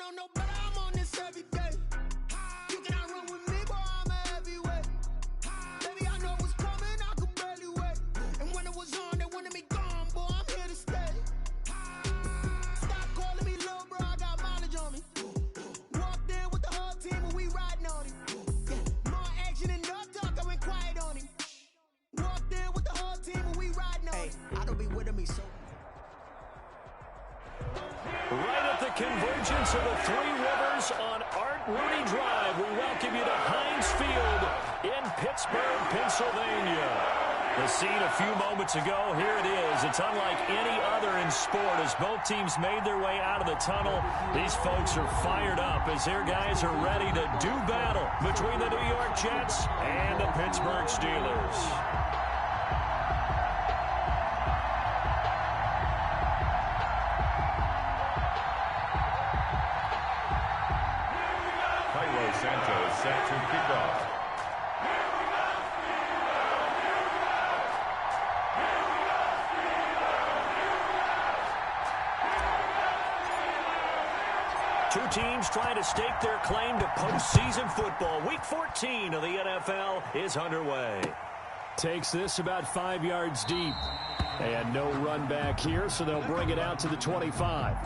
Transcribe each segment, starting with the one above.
don't know, but I'm on this every day. You cannot run with me, boy, I'm a heavyweight. Baby, I know what's coming, I could barely wait. And when it was on, they wanted me gone, boy, I'm here to stay. Stop calling me little bro, I got mileage on me. Walked in with the whole team and we riding on him. Yeah, more action and no talk, I went quiet on him. Walked in with the whole team and we riding on him. I don't be with me so. Right at the convergence of the Three Rivers on Art Rooney Drive, we welcome you to Heinz Field in Pittsburgh, Pennsylvania. The scene a few moments ago, here it is. It's unlike any other in sport as both teams made their way out of the tunnel. These folks are fired up as their guys are ready to do battle between the New York Jets and the Pittsburgh Steelers. Santos set to kick off. Two teams trying to stake their claim to postseason football. Week 14 of the NFL is underway. Takes this about 5 yards deep. And no run back here, so they'll bring it out to the 25.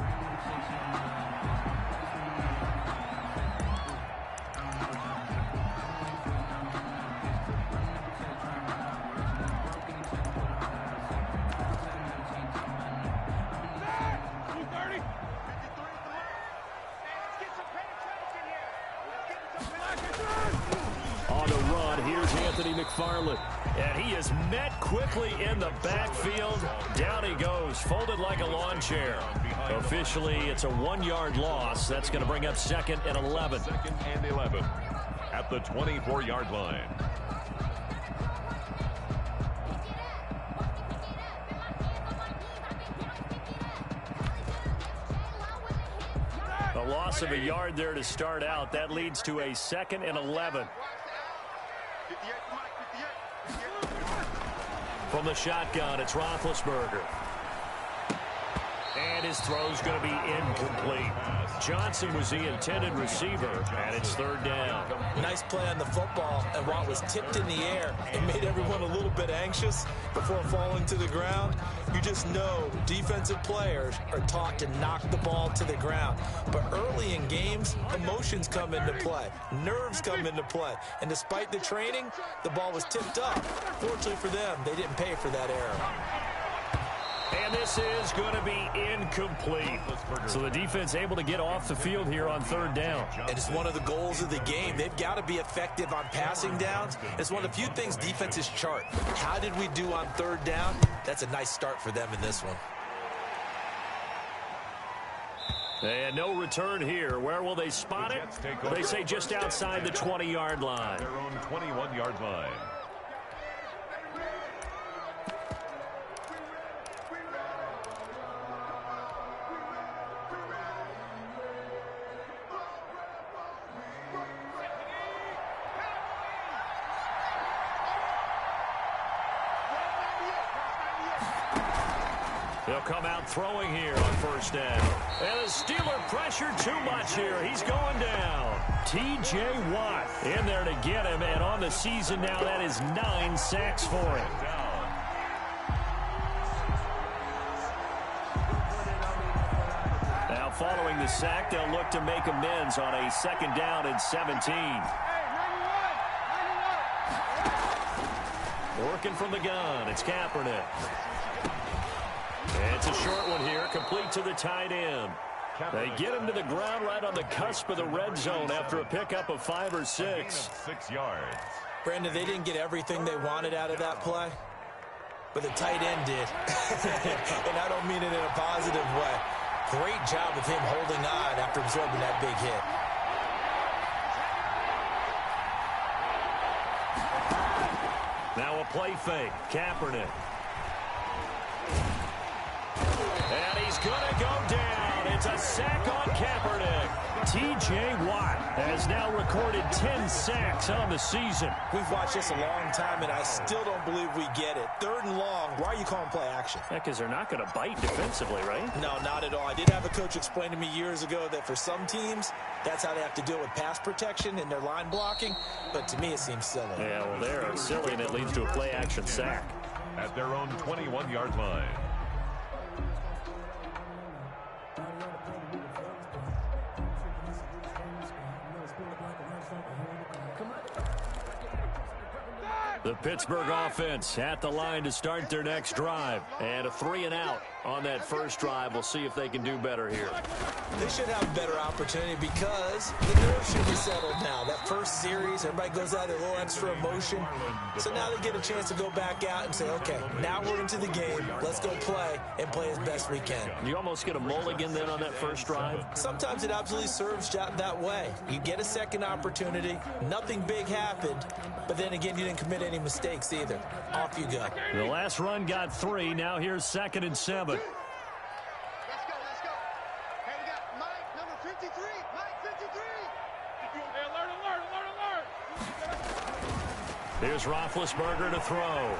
And he is met quickly in the backfield. Down he goes, folded like a lawn chair. Officially, it's a 1-yard loss. That's going to bring up 2nd and 11. 2nd and 11 at the 24-yard line. A loss of a yard there to start out. That leads to a 2nd and 11. From the shotgun, it's Roethlisberger. And his throw's going to be incomplete. Johnson was the intended receiver, and it's 3rd down. Nice play on the football, and while it was tipped in the air, it made everyone a little bit anxious before falling to the ground. You just know defensive players are taught to knock the ball to the ground. But early in games, emotions come into play. Nerves come into play. And despite the training, the ball was tipped up. Fortunately for them, they didn't pay for that error. And this is going to be incomplete. So the defense able to get off the field here on 3rd down. And it's one of the goals of the game. They've got to be effective on passing downs. It's one of the few things defenses chart. How did we do on 3rd down? That's a nice start for them in this one. And no return here. Where will they spot it? They say just outside the 20-yard line. Their own 21-yard line. They'll come out throwing here on 1st down. And the Steeler pressure too much here. He's going down. T.J. Watt in there to get him. And on the season now, that is 9 sacks for him. Now following the sack, they'll look to make amends on a 2nd down and 17. Working from the gun, it's Kaepernick. It's a short one here, complete to the tight end. They get him to the ground right on the cusp of the red zone after a pickup of 5 or 6. 6 yards. Brandon, they didn't get everything they wanted out of that play, but the tight end did. And I don't mean it in a positive way. Great job of him holding on after absorbing that big hit. Now a play fake, Kaepernick. And he's going to go down. It's a sack on Kaepernick. T.J. Watt has now recorded 10 sacks on the season. We've watched this a long time, and I still don't believe we get it. 3rd and long, why are you calling play action? Because they're not going to bite defensively, right? No, not at all. I did have a coach explain to me years ago that for some teams, that's how they have to deal with pass protection and their line blocking. But to me, it seems silly. Yeah, well, they're silly, and it leads to a play action sack. At their own 21-yard line. The Pittsburgh offense at the line to start their next drive. And a 3-and-out on that first drive. We'll see if they can do better here. They should have a better opportunity because the nerves should be settled now. That first series, everybody goes out with a little extra emotion. So now they get a chance to go back out and say, okay, now we're into the game. Let's go play and play as best we can. You almost get a mulligan then on that first drive? Sometimes it absolutely serves that way. You get a second opportunity. Nothing big happened. But then again, you didn't commit any mistakes either. Off you go. The last run got 3. Now here's 2nd and 7. Let's go. Hey, we got Mike, number 53. Mike, 53. Hey, alert. Here's Roethlisberger to throw.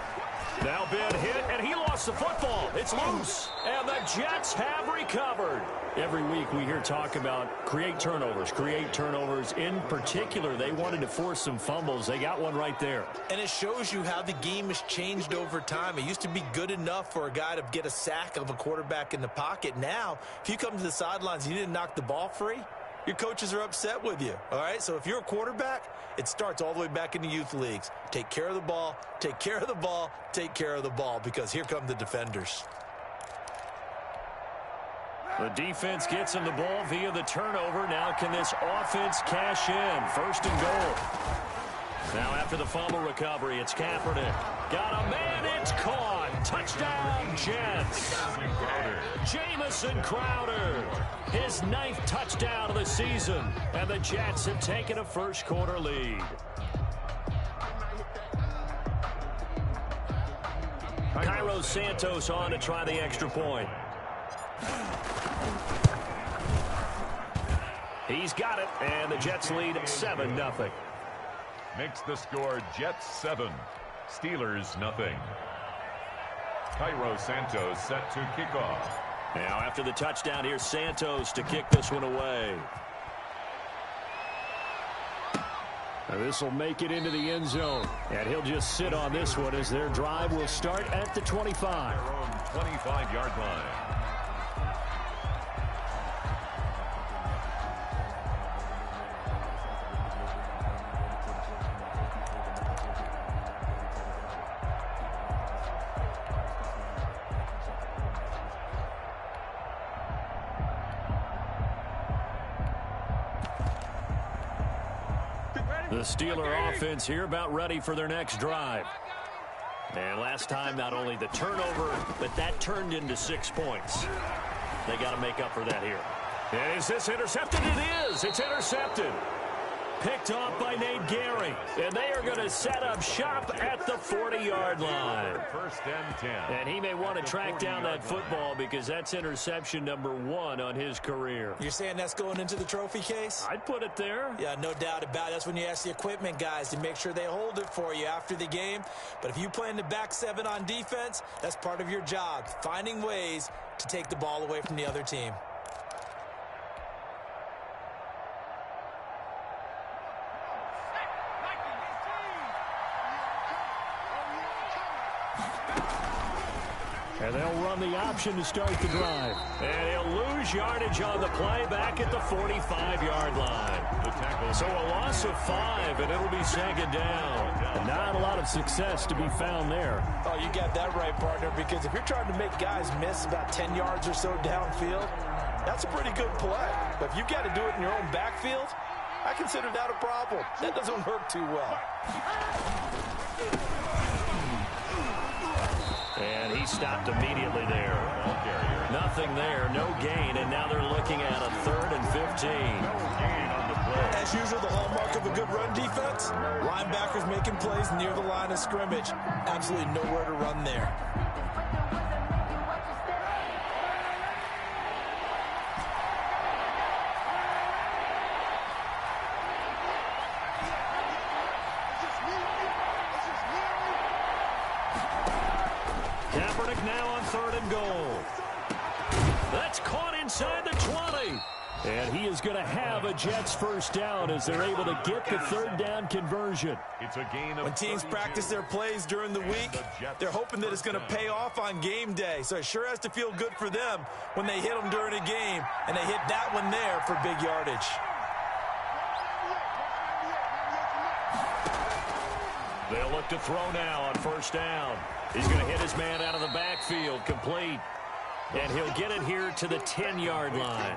Now been hit, and he lost the football. It's loose, and the Jets have recovered. Every week we hear talk about create turnovers. In particular, they wanted to force some fumbles. They got one right there. And it shows you how the game has changed over time. It used to be good enough for a guy to get a sack of a quarterback in the pocket. Now, if you come to the sidelines and you didn't knock the ball free, your coaches are upset with you, all right? So if you're a quarterback, it starts all the way back in the youth leagues. Take care of the ball, take care of the ball, take care of the ball, because here come the defenders. The defense gets him the ball via the turnover. Now can this offense cash in? 1st and goal. Now after the fumble recovery, it's Kaepernick. Got a man, it's caught. Touchdown, Jets. Jamison Crowder, his 9th touchdown of the season. And the Jets have taken a first-quarter lead. Cairo Santos on to try the extra point. He's got it, and the Jets lead 7-0. Makes the score Jets 7, Steelers nothing. Cairo Santos set to kick off. Now after the touchdown, here's Santos to kick this one away. This will make it into the end zone, and he'll just sit on this one as their drive will start at the 25. Their own 25-yard line. The Steeler offense here about ready for their next drive. And last time, not only the turnover, but that turned into 6 points. They got to make up for that here. Is this intercepted? It is. It's intercepted. Picked off by Nate Gehring. And they are going to set up shop at the 40-yard line. 1st and 10. And he may want to track down that football because that's interception number 1 on his career. You're saying that's going into the trophy case? I'd put it there. Yeah, no doubt about it. That's when you ask the equipment guys to make sure they hold it for you after the game. But if you play in the back 7 on defense, that's part of your job, finding ways to take the ball away from the other team. And they'll run the option to start the drive. And he'll lose yardage on the play back at the 45-yard line. So a loss of 5, and it'll be 2nd down. And not a lot of success to be found there. Oh, you got that right, partner, because if you're trying to make guys miss about 10 yards or so downfield, that's a pretty good play. But if you've got to do it in your own backfield, I consider that a problem. That doesn't work too well. And he stopped immediately there. Nothing there, no gain, and now they're looking at a 3rd and 15. As usual, the hallmark of a good run defense, linebackers making plays near the line of scrimmage. Absolutely nowhere to run there. Kaepernick now on 3rd and goal. That's caught inside the 20. And he is going to have a Jets first down as they're able to get the 3rd down conversion. It's a gain of when teams practice their plays during the week, they're hoping that it's going to pay off on game day. So it sure has to feel good for them when they hit them during a game, and they hit that one there for big yardage. They'll look to throw now on 1st down. He's going to hit his man out of the backfield, complete. And he'll get it here to the 10-yard line.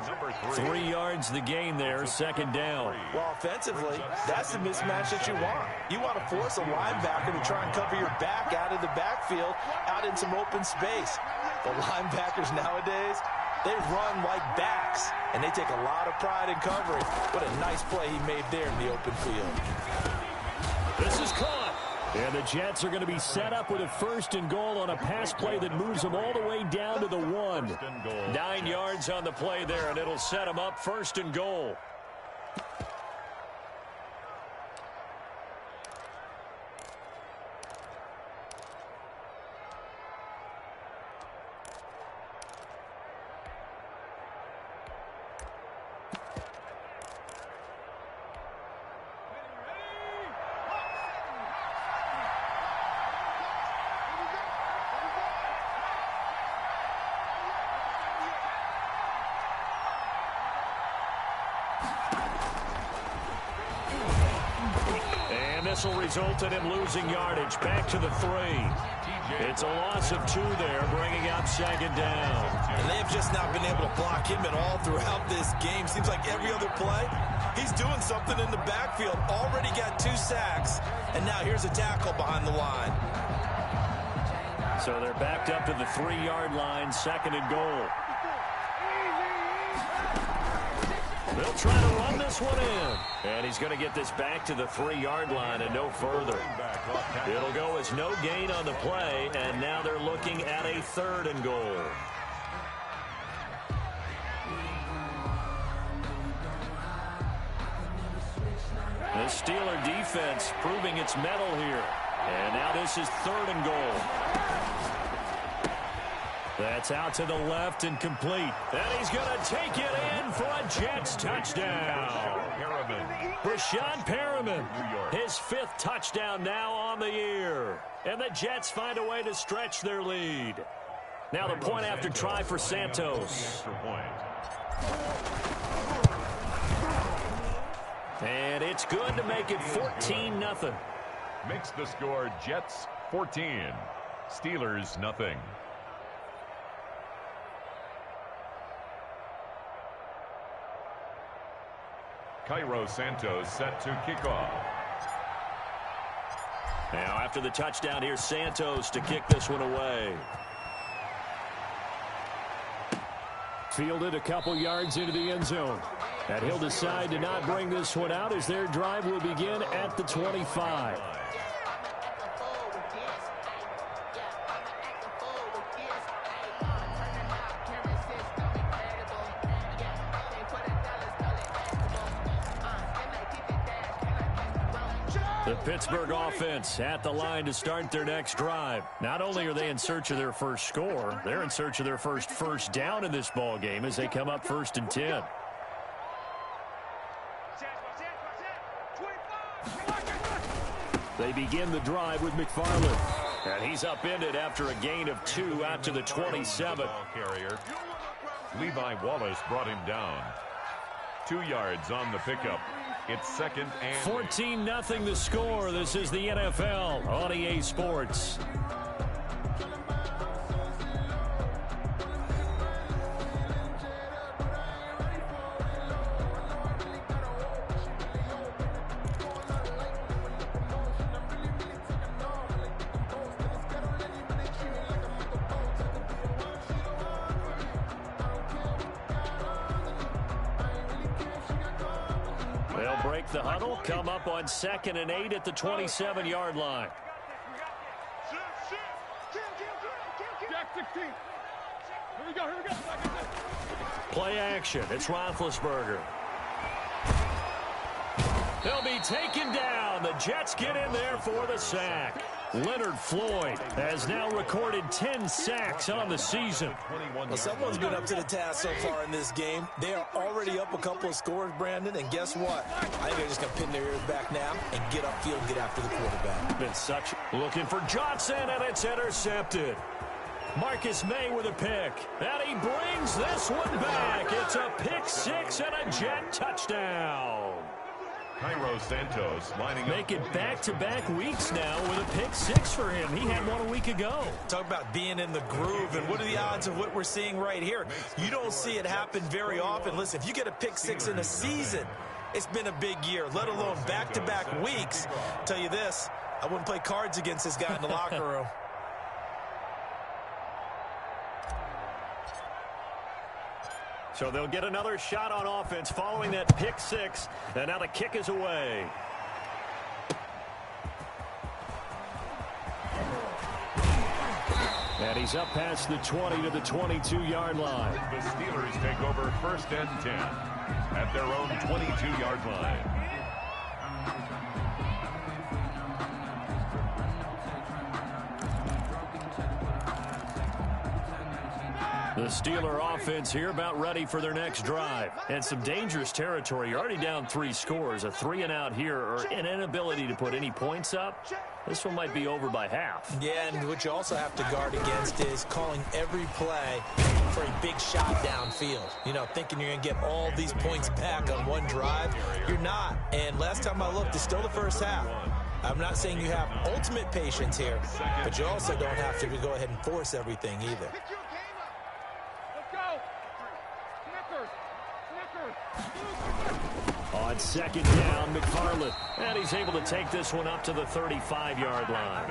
3 yards the gain there, 2nd down. Well, offensively, that's the mismatch that you want. You want to force a linebacker to try and cover your back out of the backfield, out in some open space. The linebackers nowadays, they run like backs, and they take a lot of pride in covering. What a nice play he made there in the open field. This is caught. And the Jets are going to be set up with a 1st and goal on a pass play that moves them all the way down to the 1. 9 yards on the play there, and it'll set them up 1st and goal. This will result in him losing yardage. Back to the 3. It's a loss of 2 there, bringing up 2nd down. And they have just not been able to block him at all throughout this game. Seems like every other play, he's doing something in the backfield. Already got 2 sacks, and now here's a tackle behind the line. So they're backed up to the 3-yard line, 2nd and goal. They'll try to run this one in. And he's going to get this back to the 3-yard line and no further. It'll go as no gain on the play, and now they're looking at a 3rd and goal. The Steeler defense proving its mettle here. And now this is 3rd and goal. That's out to the left and complete. And he's going to take it in for a Jets touchdown. Brashad Perriman, his 5th touchdown now on the year. And the Jets find a way to stretch their lead. Now the point after try for Santos. And it's good to make it 14-0. Makes the score Jets 14, Steelers nothing. Cairo Santos set to kick off. Now after the touchdown, here's Santos to kick this one away. Fielded a couple yards into the end zone. And he'll decide to not bring this one out as their drive will begin at the 25. The Pittsburgh offense at the line to start their next drive. Not only are they in search of their first score, they're in search of their first down in this ball game as they come up 1st and 10. They begin the drive with McFarland. And he's upended after a gain of 2 out to the 27. Levi Wallace brought him down. 2 yards on the pickup. It's 2nd and 14-0 the score. This is the NFL on EA Sports. They'll break the huddle, come up on 2nd and 8 at the 27-yard line. Play action. It's Roethlisberger. They'll be taken down. The Jets get in there for the sack. Leonard Floyd has now recorded 10 sacks on the season. Well, someone's been up to the task so far in this game. They are already up a couple of scores, Brandon, and guess what? I think they're just going to pin their ears back now and get upfield and get after the quarterback. Been such looking for Johnson, and it's intercepted. Marcus May with a pick, and he brings this one back. It's a pick six and a Jet touchdown. Cairo Santos lining Make it back-to-back weeks now with a pick six for him. He had one a week ago. Talk about being in the groove, and what are the odds of what we're seeing right here? You don't see it happen very often. Listen, if you get a pick six in a season, it's been a big year, let alone back-to-back weeks. I'll tell you this, I wouldn't play cards against this guy in the locker room. So they'll get another shot on offense following that pick six, and now the kick is away. And he's up past the 20 to the 22-yard line. The Steelers take over 1st and 10 at their own 22-yard line. The Steeler offense here about ready for their next drive. And some dangerous territory. You're already down 3 scores. A 3-and-out here or an inability to put any points up. This one might be over by half. Yeah, and what you also have to guard against is calling every play for a big shot downfield. You know, thinking you're going to get all these points back on one drive. You're not. And last time I looked, it's still the first half. I'm not saying you have ultimate patience here, but you also don't have to go ahead and force everything either. On 2nd down, McFarland. And he's able to take this one up to the 35-yard line.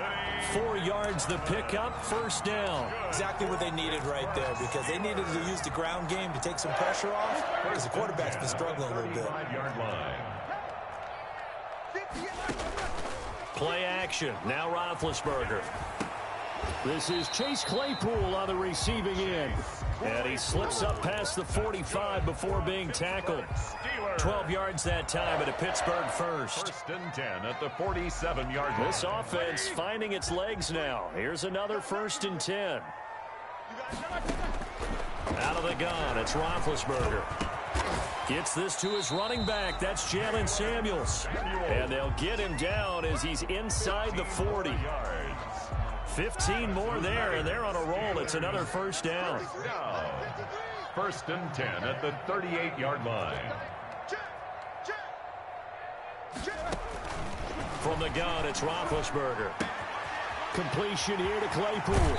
4 yards the pickup, 1st down. Exactly what they needed right there, because they needed to use the ground game to take some pressure off, because the quarterback's been struggling a little bit. Play action. Now Roethlisberger. This is Chase Claypool on the receiving end. And he slips up past the 45 before being tackled. 12 yards that time at a Pittsburgh first. 1st and 10 at the 47-yard line. This offense finding its legs now. Here's another 1st and 10. Out of the gun, it's Roethlisberger. Gets this to his running back. That's Jalen Samuels. And they'll get him down as he's inside the 40. 15 more there, and they're on a roll. It's another 1st down. 1st and 10 at the 38-yard line. From the gun, it's Roethlisberger. Completion here to Claypool.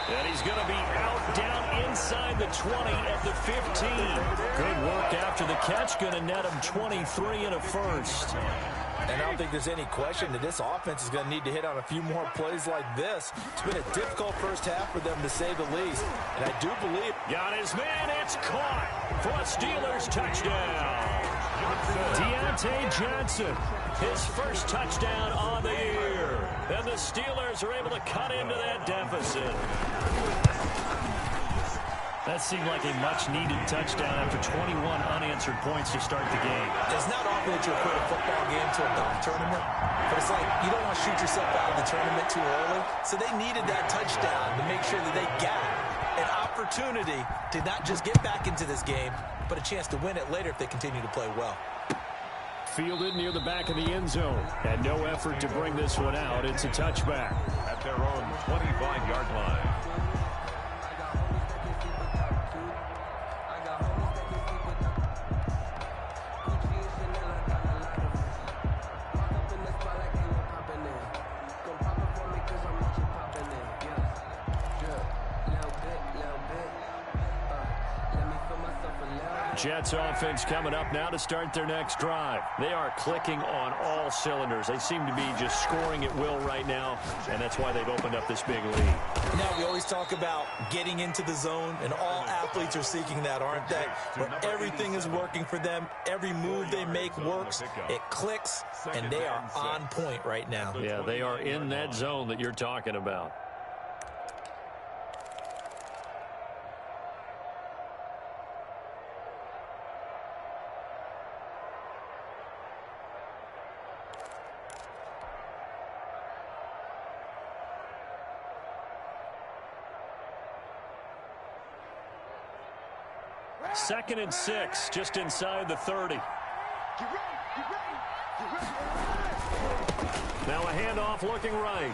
And he's going to be out down inside the 20 at the 15. Good work after the catch. Going to net him 23 and a 1st. And I don't think there's any question that this offense is going to need to hit on a few more plays like this. It's been a difficult first half for them, to say the least. And I do believe... Got his man. It's caught for a Steelers touchdown. Deontay Johnson, his first touchdown on the year. And the Steelers are able to cut into that deficit. That seemed like a much-needed touchdown after 21 unanswered points to start the game. It's not often that you equate a football game to a golf tournament, but it's like you don't want to shoot yourself out of the tournament too early. So they needed that touchdown to make sure that they got an opportunity to not just get back into this game, but a chance to win it later if they continue to play well. Fielded near the back of the end zone. And no effort to bring this one out. It's a touchback. At their own 25-yard line. Jets offense coming up now to start their next drive. They are clicking on all cylinders. They seem to be just scoring at will right now, and that's why they've opened up this big lead. Now, we always talk about getting into the zone, and all athletes are seeking that, aren't they? Where everything is working for them. Every move they make works. It clicks, and they are on point right now. Yeah, they are in that zone that you're talking about. 2nd and 6, just inside the 30. Now a handoff looking right.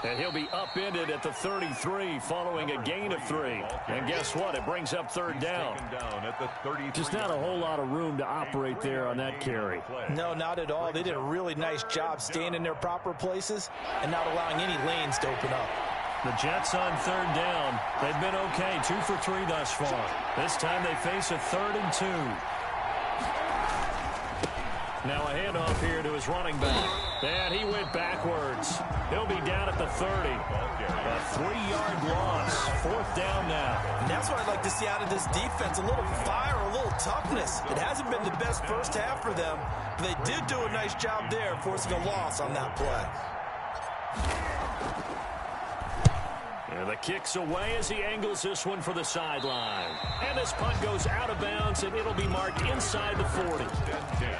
And he'll be upended at the 33 following a gain of 3. And guess what? It brings up 3rd down. Just not a whole lot of room to operate there on that carry. No, not at all. They did a really nice job staying in their proper places and not allowing any lanes to open up. The Jets on 3rd down. They've been okay, 2 for 3 thus far. This time they face a 3rd and 2. Now a handoff here to his running back. And he went backwards. He'll be down at the 30. A 3-yard loss. 4th down now. And that's what I'd like to see out of this defense. A little fire, a little toughness. It hasn't been the best first half for them, but they did do a nice job there, forcing a loss on that play. And the kick's away as he angles this one for the sideline. And this punt goes out of bounds, and it'll be marked inside the 40. 10-10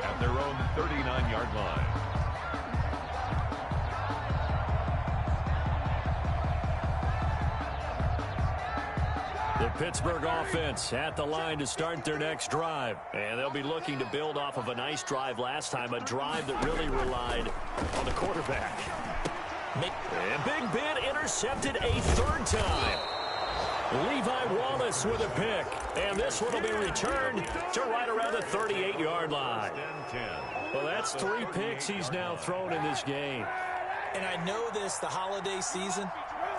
at their own 39-yard line. The Pittsburgh offense at the line to start their next drive. And they'll be looking to build off of a nice drive last time, a drive that really relied on the quarterback. And Big Ben intercepted a 3rd time. Levi Wallace with a pick. And this one will be returned to right around the 38-yard line. Well, that's 3 picks he's now thrown in this game. And I know this, the holiday season,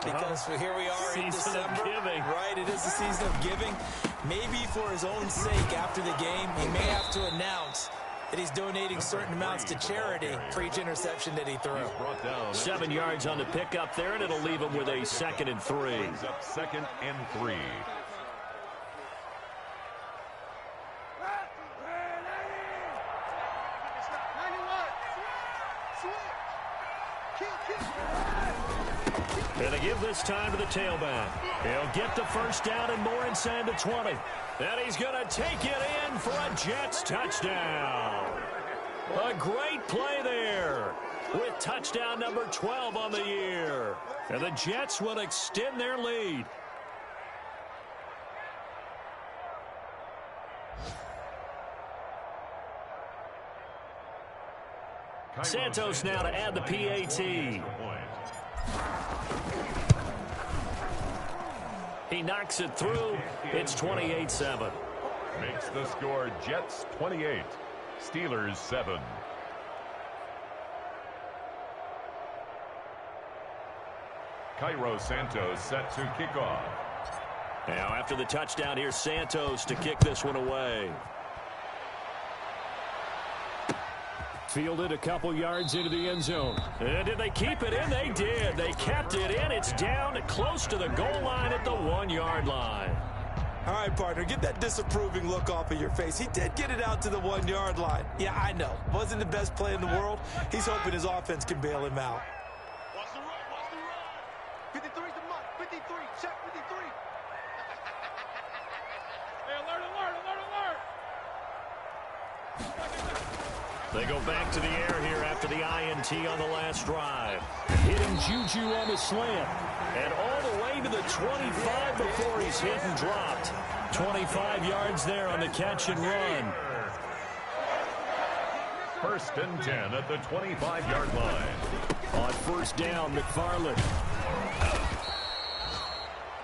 because here we are in December. Season of giving. Right, it is the season of giving. Maybe for his own sake after the game, he may have to announce that he's donating certain amounts to charity for each interception that he threw. 7 yards on the pickup there, and it'll leave him with a 2nd and 3. Up 2nd and 3. And they give this time to the tailback. He'll get the 1st down and more inside the 20. And he's going to take it in for a Jets touchdown. A great play there with touchdown number 12 on the year. And the Jets will extend their lead. Santos now to add the PAT. He knocks it through. It's 28-7. Makes the score Jets 28, Steelers 7. Cairo Santos set to kick off. Now after the touchdown, here's Santos to kick this one away. Fielded a couple yards into the end zone. And did they keep it in? They did. They kept it in. It's down close to the goal line at the 1-yard line. All right, partner, get that disapproving look off of your face. He did get it out to the 1-yard line. Yeah, I know. Wasn't the best play in the world. He's hoping his offense can bail him out. Watch the run, watch the run. 53's the mark, 53, check 53. Hey, alert, alert, alert, alert. They go back to the air here after the INT on the last drive. Hitting Juju on the slant. And all the way to the 25 before he's hit and dropped. 25 yards there on the catch and run. 1st and 10 at the 25-yard line. On 1st down, McFarland.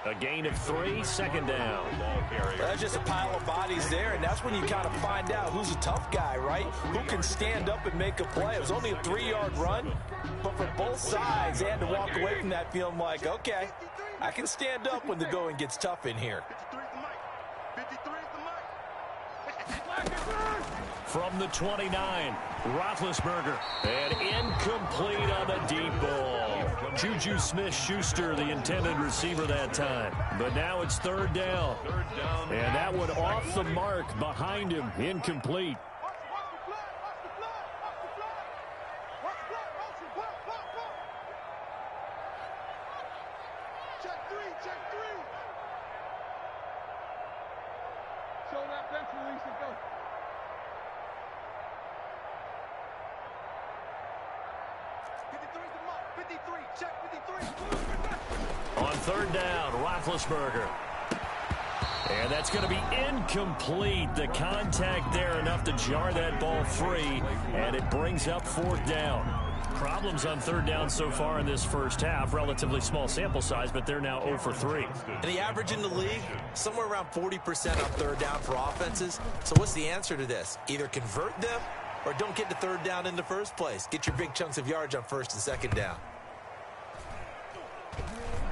A gain of 3, 2nd down. That's just a pile of bodies there, and that's when you kind of find out who's a tough guy, right? Who can stand up and make a play. It was only a 3-yard run, but for both sides, they had to walk away from that feeling like, okay, I can stand up when the going gets tough in here. 53's the mic. From the 29, Roethlisberger. And incomplete on the deep ball. Juju Smith-Schuster, the intended receiver that time. But now it's 3rd down. And that one off the mark behind him. Incomplete. Check 3, check 3. Show that bench release and go. On 3rd down, Roethlisberger. And that's going to be incomplete. The contact there enough to jar that ball free, and it brings up fourth down. Problems on third down so far in this first half. Relatively small sample size, but they're now 0 for 3. And the average in the league, somewhere around 40% on third down for offenses. So what's the answer to this? Either convert them or don't get to third down in the first place. Get your big chunks of yards on first and second down.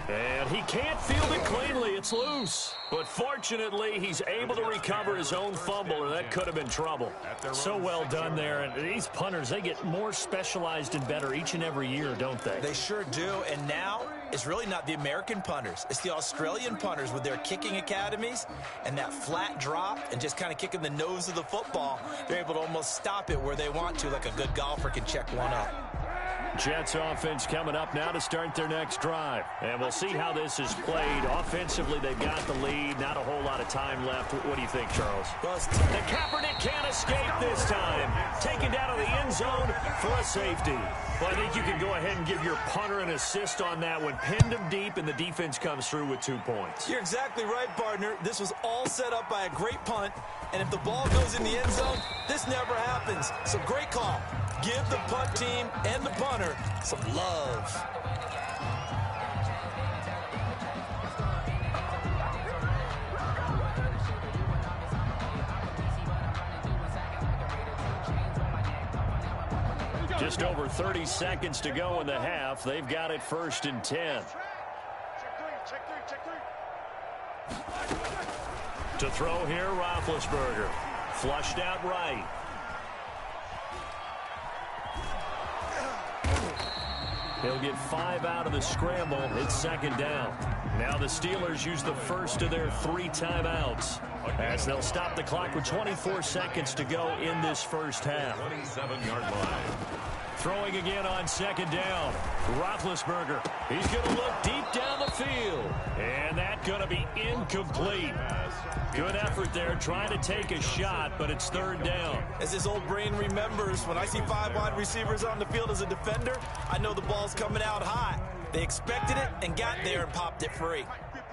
And he can't field it cleanly. It's loose. But fortunately, he's able to recover his own fumble, or that could have been trouble. So well done there. And these punters, they get more specialized and better each and every year, don't they? They sure do. And now it's really not the American punters. It's the Australian punters with their kicking academies and that flat drop and just kind of kicking the nose of the football. They're able to almost stop it where they want to, like a good golfer can check one up. Jets offense coming up now to start their next drive. And we'll see how this is played. Offensively, they've got the lead. Not a whole lot of time left. What do you think, Charles? Well, the Kaepernick can't escape this time. Taken down to the end zone for a safety. Well, I think you can go ahead and give your punter an assist on that one. Pinned him deep, and the defense comes through with 2 points. You're exactly right, partner. This was all set up by a great punt. And if the ball goes in the end zone, this never happens. So great call. Give the punt team and the punter some love. Just over 30 seconds to go in the half. They've got it 1st and 10. To throw here, Roethlisberger. Flushed out right. He'll get 5 out of the scramble. It's 2nd down. Now the Steelers use the first of their 3 timeouts as they'll stop the clock with 24 seconds to go in this first half. 27-yard line. Throwing again on 2nd down. Roethlisberger. He's going to look deep down the field. And that's going to be incomplete. Good effort there, trying to take a shot, but it's 3rd down. As his old brain remembers, when I see 5 wide receivers on the field as a defender, I know the ball's coming out hot. They expected it and got there and popped it free.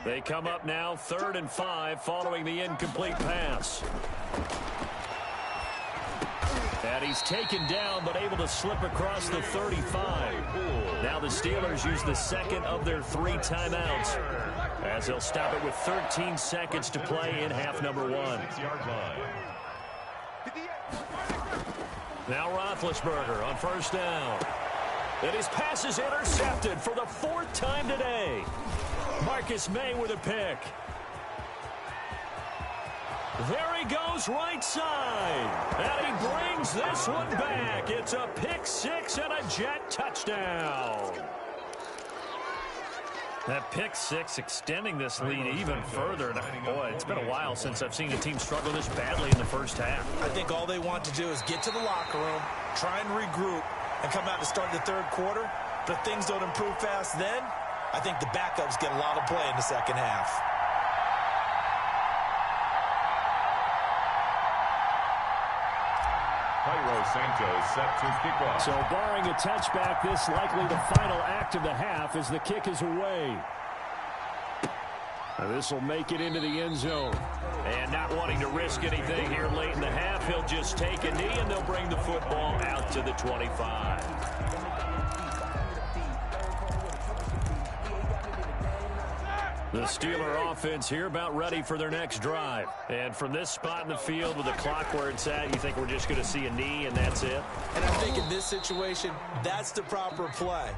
They come up now 3rd and 5 following the incomplete pass. And he's taken down but able to slip across the 35. Now the Steelers use the 2nd of their 3 timeouts as they'll stop it with 13 seconds to play in half number 1. Now Roethlisberger on 1st down. And his pass is intercepted for the 4th time today. Marcus May with a pick. There he goes right side. And he brings this one back. It's a pick 6 and a Jet touchdown. That pick 6 extending this lead even further. And boy, it's been a while since I've seen a team struggle this badly in the first half. I think all they want to do is get to the locker room, try and regroup, and come out to start the 3rd quarter. But if things don't improve fast then, I think the backups get a lot of play in the 2nd half. Santos set to kick off. So barring a touchback, this likely the final act of the half as the kick is away. This will make it into the end zone. And not wanting to risk anything here late in the half, he'll just take a knee and they'll bring the football out to the 25. The Steeler offense here about ready for their next drive. And from this spot in the field with the clock where it's at, you think we're just going to see a knee and that's it? And I think in this situation, that's the proper play.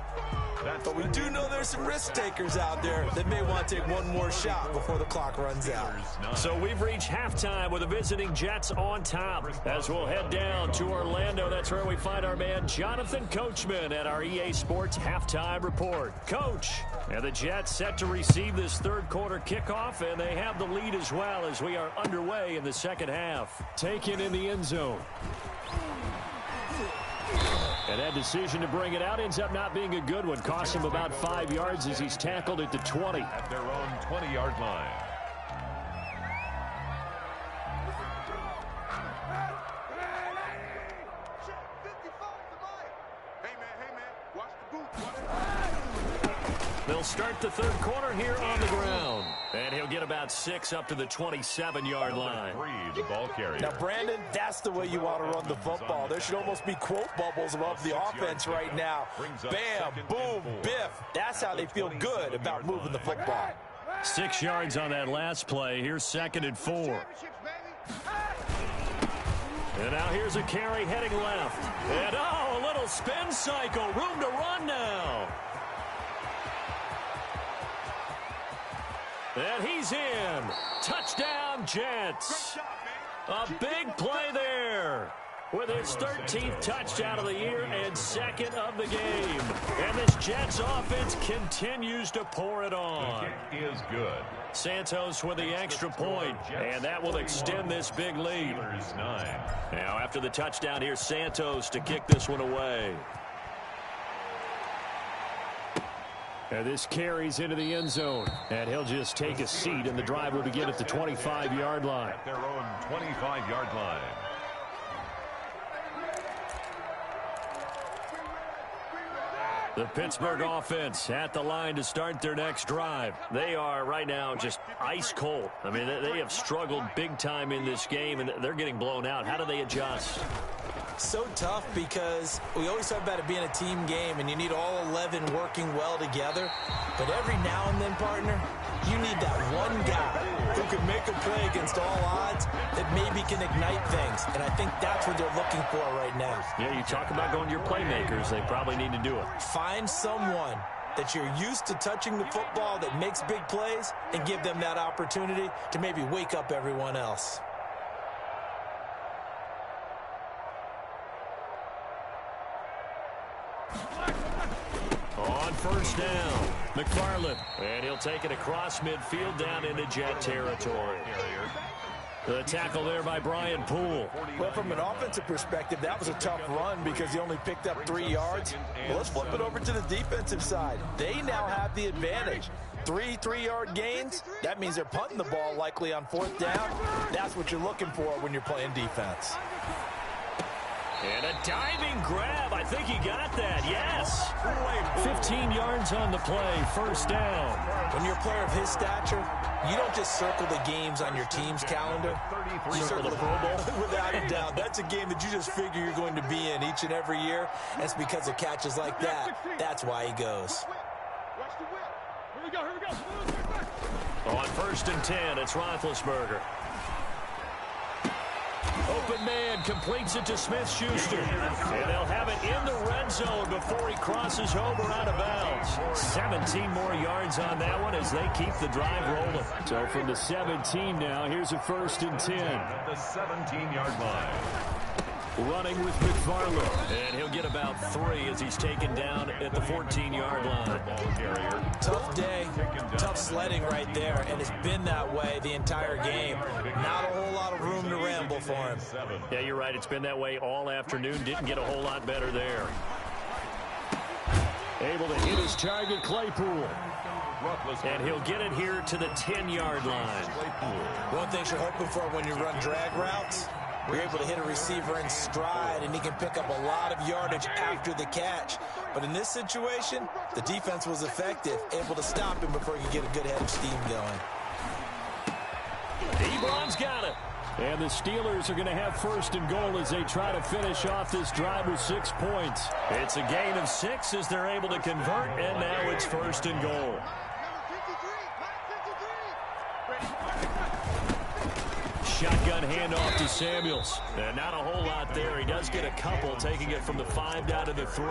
But we do know there's some risk takers out there that may want to take one more shot before the clock runs out. So we've reached halftime with the visiting Jets on top. As we'll head down to Orlando, that's where we find our man Jonathan Coachman at our EA Sports Halftime Report. Coach, and the Jets set to receive this 3rd quarter kickoff, and they have the lead as well as we are underway in the 2nd half. Taken in the end zone. And that decision to bring it out ends up not being a good one. Cost him about 5 yards as he's tackled at the 20. At their own 20-yard line. They'll start the third quarter here on the ground. And he'll get about 6 up to the 27-yard line. 3, the ball carrier. Now, Brandon, that's the way you want to run the football. There should almost be quote bubbles above the offense right now. Bam, boom, biff. That's how they feel good about moving the football. 6 yards on that last play. Here's 2nd and 4. And now here's a carry heading left. And, oh, a little spin cycle. Room to run now. And he's in. Touchdown, Jets. A big play there with his 13th touchdown of the year and 2nd of the game. And this Jets offense continues to pour it on. The kick is good. Santos with the extra point, and that will extend this big lead. Steelers 9. Now after the touchdown, here's Santos to kick this one away. And this carries into the end zone. And he'll just take a seat, and the drive will begin at the 25-yard line. At their own 25-yard line. The Pittsburgh offense at the line to start their next drive. They are right now just ice cold. I mean, they have struggled big time in this game, and they're getting blown out. How do they adjust? So tough because we always talk about it being a team game, and you need all 11 working well together. But every now and then, partner, you need that one guy who can make a play against all odds that maybe can ignite things. And I think that's what they're looking for right now. Yeah, you talk about going to your playmakers. They probably need to do it. Find someone that you're used to touching the football that makes big plays and give them that opportunity to maybe wake up everyone else. On first down, McFarland. And he'll take it across midfield down into Jet territory. The tackle there by Brian Poole. Well, from an offensive perspective, that was a tough run because he only picked up 3 yards. Well, let's flip it over to the defensive side. They now have the advantage. 3 3-yard gains. That means they're punting the ball likely on 4th down. That's what you're looking for when you're playing defense. And a diving grab. I think he got that. Yes. 15 yards on the play. First down. When you're a player of his stature, you don't just circle the games on your team's calendar. You circle the Pro Bowl. Without a doubt. That's a game that you just figure you're going to be in each and every year. And it's because of catches like that. That's why he goes. Here we go. On 1st and 10, it's Roethlisberger. Open man completes it to Smith-Schuster. And they'll have it in the red zone before he crosses over out of bounds. 17 more yards on that one as they keep the drive rolling. So from the 17 now, here's a 1st and 10. At the 17-yard line. Running with McFarland. And he'll get about 3 as he's taken down at the 14-yard line. Tough day, tough sledding right there, and it's been that way the entire game. Not a whole lot of room to ramble for him. Yeah, you're right. It's been that way all afternoon. Didn't get a whole lot better there. Able to hit his target, Claypool. And he'll get it here to the 10-yard line. One thing you're hoping for when you run drag routes, you're able to hit a receiver in stride, and he can pick up a lot of yardage after the catch. But in this situation, the defense was effective, able to stop him before he could get a good head of steam going. Ebron's got it. And the Steelers are going to have 1st and goal as they try to finish off this drive with 6 points. It's a gain of 6 as they're able to convert, and now it's 1st and goal. Shotgun handoff to Samuels. And not a whole lot there. He does get a couple, taking it from the 5 down to the 3.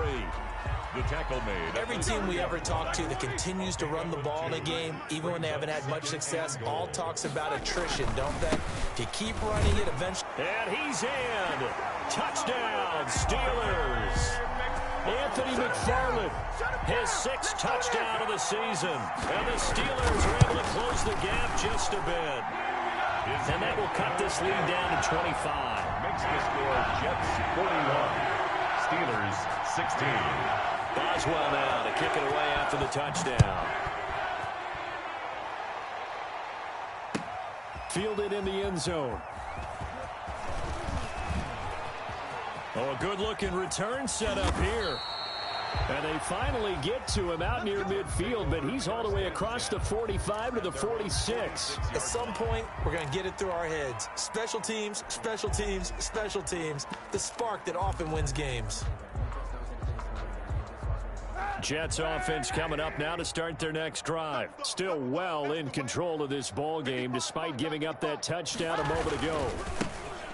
The tackle made. Every team we ever talk to that continues to run the ball in a game, even when they haven't had much success, all talks about attrition, don't they? If you keep running it, eventually... And he's in. Touchdown, Steelers. Anthony McFarland, his 6th touchdown of the season. And the Steelers are able to close the gap just a bit. And that will cut this lead down to 25. Makes the score Jets 41. Steelers 16. Boswell now to kick it away after the touchdown. Fielded in the end zone. Oh, a good-looking return set up here. And they finally get to him out near midfield, but he's all the way across the 45 to the 46. At some point, we're going to get it through our heads. Special teams, special teams, special teams. The spark that often wins games. Jets offense coming up now to start their next drive. Still well in control of this ball game despite giving up that touchdown a moment ago.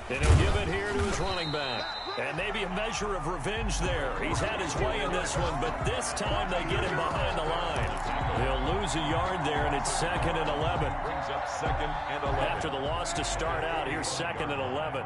And he'll give it here to his running back. And maybe a measure of revenge there. He's had his way in this one, but this time they get him behind the line. They'll lose a yard there, and it's 2nd and 11. Brings up 2nd and 11. After the loss to start out, here's 2nd and 11.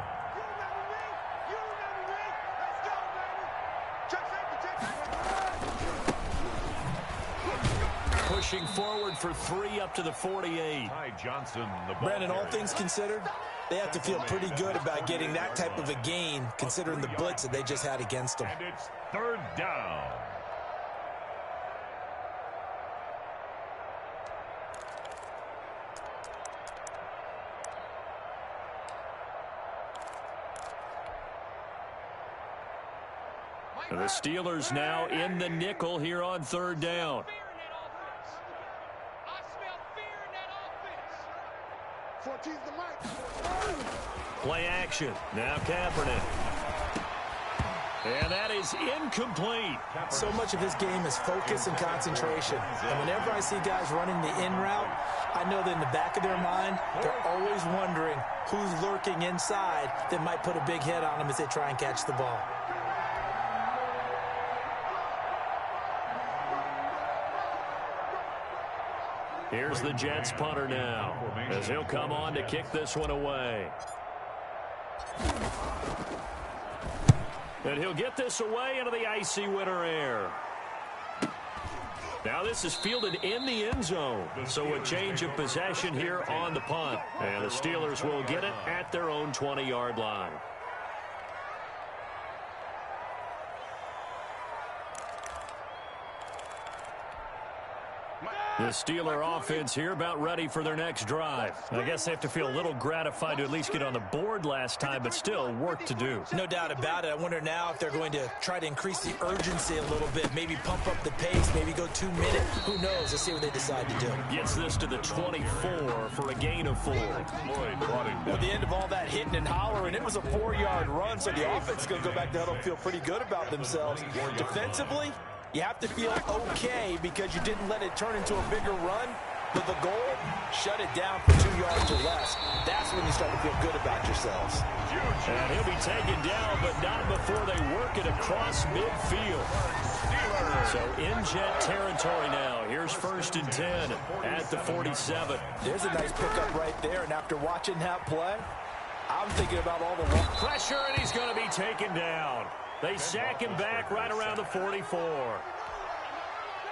Pushing forward for 3 up to the 48. Ty Johnson, the ball Brandon, all carrier. things considered, they have to feel pretty good about getting that type of a gain, considering the blitz that they just had against them. And it's 3rd down. And the Steelers now in the nickel here on 3rd down. Play action. Now Kaepernick. And that is incomplete. So much of his game is focus and concentration. And whenever I see guys running the in route, I know that in the back of their mind, they're always wondering who's lurking inside that might put a big hit on them as they try and catch the ball. Here's the Jets punter now, as he'll come on to kick this one away. And he'll get this away into the icy winter air. Now this is fielded in the end zone, so a change of possession here on the punt. And the Steelers will get it at their own 20-yard line. The Steeler offense here about ready for their next drive. I guess they have to feel a little gratified to at least get on the board last time, but still work to do. No doubt about it. I wonder now if they're going to try to increase the urgency a little bit, maybe pump up the pace, maybe go 2 minutes. Who knows? Let's see what they decide to do. Gets this to the 24 for a gain of 4. At the end of all that hitting and hollering, it was a 4-yard run, so the offense is going to go back to huddle and feel pretty good about themselves. Defensively, you have to feel okay because you didn't let it turn into a bigger run. But the goal, shut it down for 2 yards or less. That's when you start to feel good about yourselves. And he'll be taken down, but not before they work it across midfield. So in Jet territory now. Here's 1st and 10 at the 47. There's a nice pickup right there. And after watching that play, I'm thinking about all the pressure, and he's going to be taken down. They sack him back right around the 44.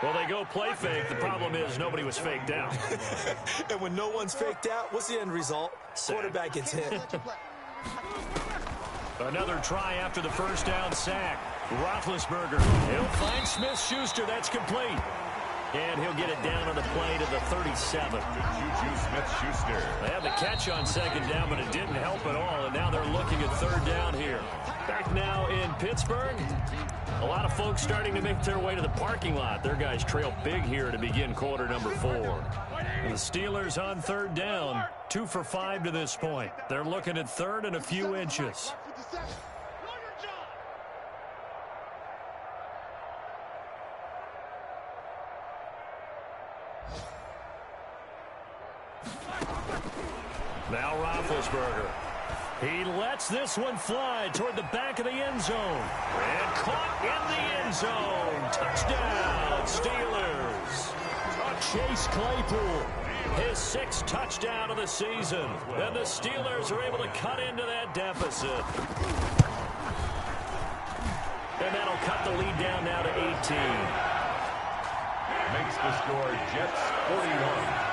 Well, they go play fake. The problem is nobody was faked out. And when no one's faked out, what's the end result? Quarterback gets hit. Another try after the first down sack. Roethlisberger. He'll find Smith-Schuster. That's complete. And he'll get it down on the play to the 37. Juju Smith-Schuster. They had the catch on 2nd down, but it didn't help at all. And now they're looking at 3rd down here. Back now in Pittsburgh. A lot of folks starting to make their way to the parking lot. Their guys trail big here to begin quarter number 4. The Steelers on 3rd down. 2 for 5 to this point. They're looking at 3rd and a few inches. Now Roethlisberger. He lets this one fly toward the back of the end zone. And caught in the end zone. Touchdown, Steelers. Chase Claypool, his 6th touchdown of the season. And the Steelers are able to cut into that deficit. And that'll cut the lead down now to 18. Makes the score Jets 41.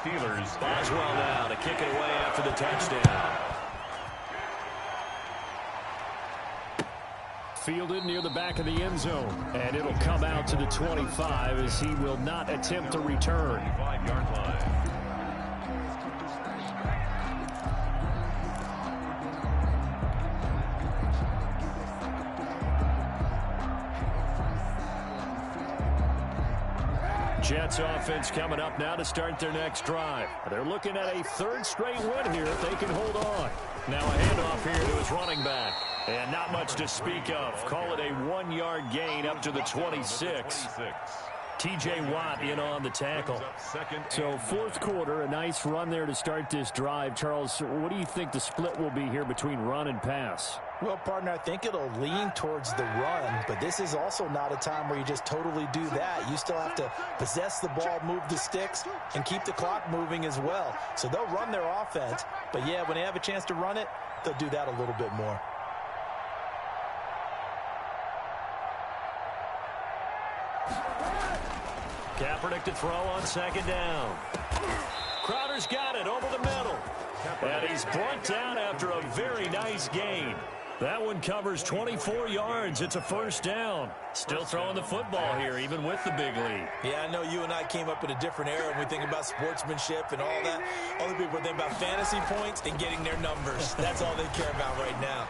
Steelers. Boswell now to kick it away after the touchdown. Fielded near the back of the end zone. And it'll come out to the 25 as he will not attempt to return. 5-yard line. Jets offense coming up now to start their next drive. They're looking at a third straight win here if they can hold on. Now a handoff here to his running back. And not much to speak of. Call it a 1-yard gain up to the 26. T.J. Watt in on the tackle. So fourth quarter, a nice run there to start this drive. Charles, what do you think the split will be here between run and pass? Well, partner, I think it'll lean towards the run, but this is also not a time where you just totally do that. You still have to possess the ball, move the sticks, and keep the clock moving as well. So they'll run their offense, but yeah, when they have a chance to run it, they'll do that a little bit more. Kaepernick to throw on second down. Crowder's got it over the middle. And he's brought down after a very nice gain. That one covers 24 yards. It's a first down. Still throwing the football here, even with the big lead. Yeah, I know you and I came up in a different era when we think about sportsmanship and all that. Other people think about fantasy points and getting their numbers. That's all they care about right now.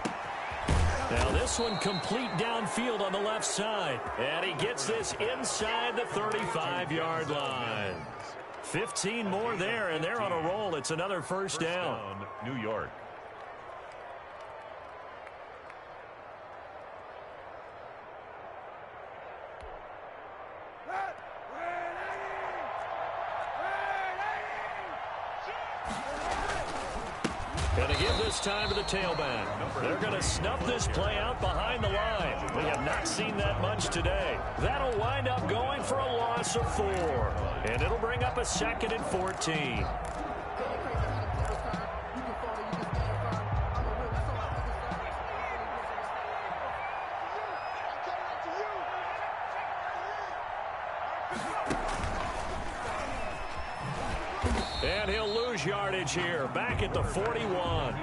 Now this one complete downfield on the left side. And he gets this inside the 35-yard line. 15 more there, and they're on a roll. It's another first down. New York. Going to give this time to the tailback. They're going to snuff this play out behind the line. We have not seen that much today. That'll wind up going for a loss of 4. And it'll bring up a 2nd and 14. And he'll lose yardage here, back at the 41.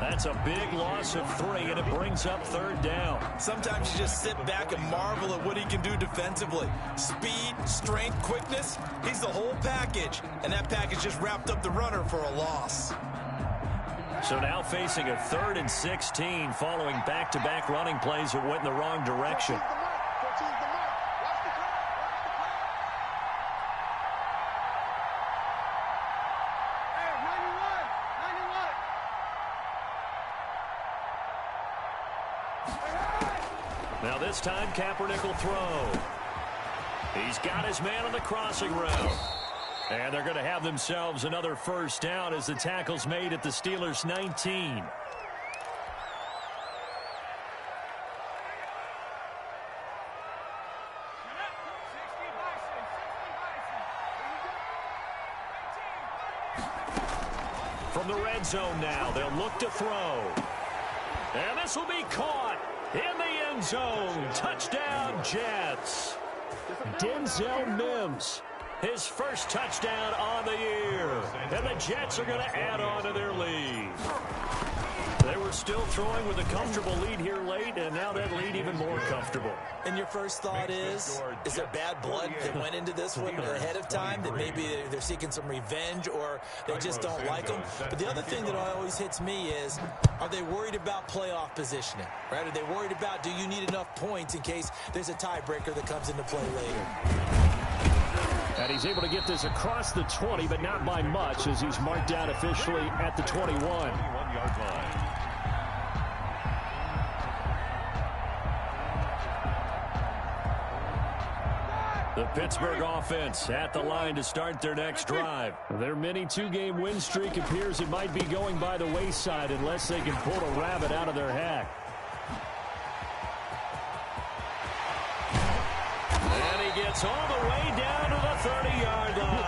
That's a big loss of 3, and it brings up third down. Sometimes you just sit back and marvel at what he can do defensively. Speed, strength, quickness, he's the whole package. And that package just wrapped up the runner for a loss. So now facing a 3rd and 16 following back-to-back running plays that went in the wrong direction. Now this time Kaepernick will throw. He's got his man on the crossing route. And they're going to have themselves another first down as the tackle's made at the Steelers' 19. From the red zone now, they'll look to throw. And this will be caught in the end zone. Touchdown, Jets. Denzel Mims, his first touchdown on the year. And the Jets are going to add on to their lead. They were still throwing with a comfortable lead here late, and now that lead even more comfortable. And your first thought is there bad blood that went into this one ahead of time, that maybe they're seeking some revenge or they just don't like them? But the other thing that always hits me is, are they worried about playoff positioning? Right? Are they worried about, do you need enough points in case there's a tiebreaker that comes into play later? And he's able to get this across the 20, but not by much, as he's marked down officially at the 21. 21-yard line. The Pittsburgh offense at the line to start their next drive. Their mini 2-game win streak appears it might be going by the wayside unless they can pull a rabbit out of their hat. And he gets all the way down to the 30-yard line.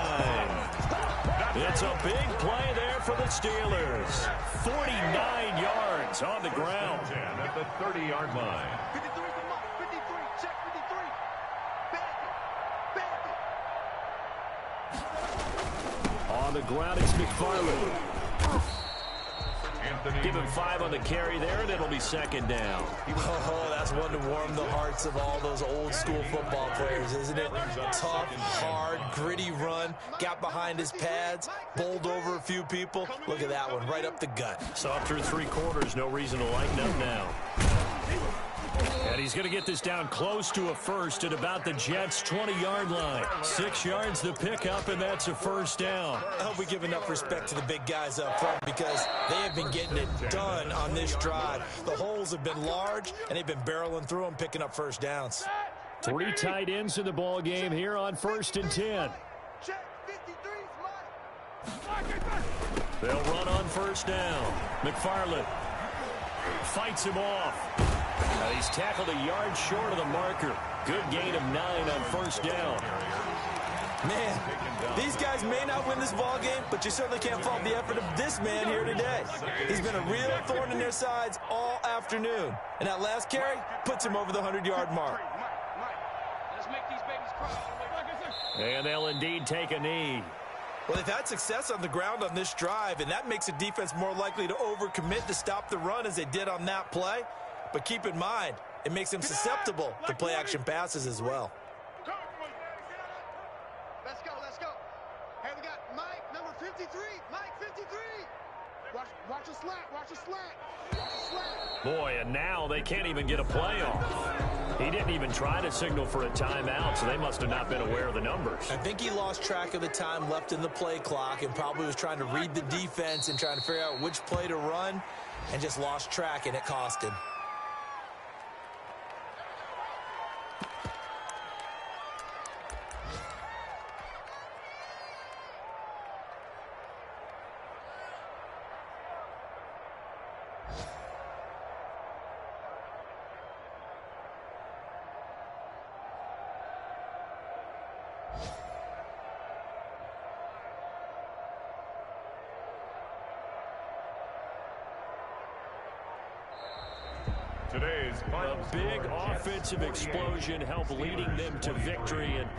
It's a big play there for the Steelers. 49 yards on the ground. At the 30-yard line. 53, come on. 53, check 53. On the ground, it's McFarland. Give him 5 on the carry there, and it'll be second down. Oh, that's one to warm the hearts of all those old school football players, isn't it? Tough, hard, gritty run, got behind his pads, bowled over a few people. Look at that one, right up the gut. So through 3 quarters, no reason to lighten up now. And he's going to get this down close to a first at about the Jets' 20-yard line. 6 yards the pickup, and that's a first down. I hope we give enough respect to the big guys up front because they have been getting it done on this drive. The holes have been large, and they've been barreling through them, picking up first downs. 3 tight ends in the ball game here on 1st and 10. Check 53's Mike. They'll run on first down. McFarland fights him off. He's tackled a yard short of the marker. Good gain of 9 on first down. Man, these guys may not win this ball game, but you certainly can't fault the effort of this man here today. He's been a real thorn in their sides all afternoon. And that last carry puts him over the 100-yard mark. Let's make these babies cry. And they'll indeed take a knee. Well, they've had success on the ground on this drive, and that makes a defense more likely to overcommit to stop the run as they did on that play. But keep in mind, it makes them susceptible to play-action passes as well. Let's go, let's go. Hey, we got Mike, number 53. Mike, 53. Watch a slat, watch a slat. Watch a slat. Boy, and now they can't even get a play off. He didn't even try to signal for a timeout, so they must have not been aware of the numbers. I think he lost track of the time left in the play clock and probably was trying to read the defense and trying to figure out which play to run and just lost track, and it cost him. Today's final A big score, offensive Jets 48, explosion helped leading them to 23. victory. And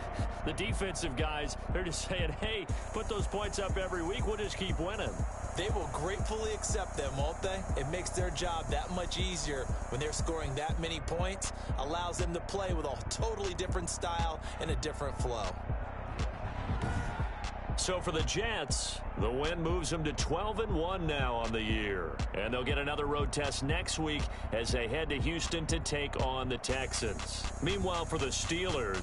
the defensive guys, they're just saying, hey, put those points up every week. We'll just keep winning. They will gratefully accept them, won't they? It makes their job that much easier when they're scoring that many points. Allows them to play with a totally different style and a different flow. So for the Jets, the win moves them to 12-1 now on the year. And they'll get another road test next week as they head to Houston to take on the Texans. Meanwhile, for the Steelers,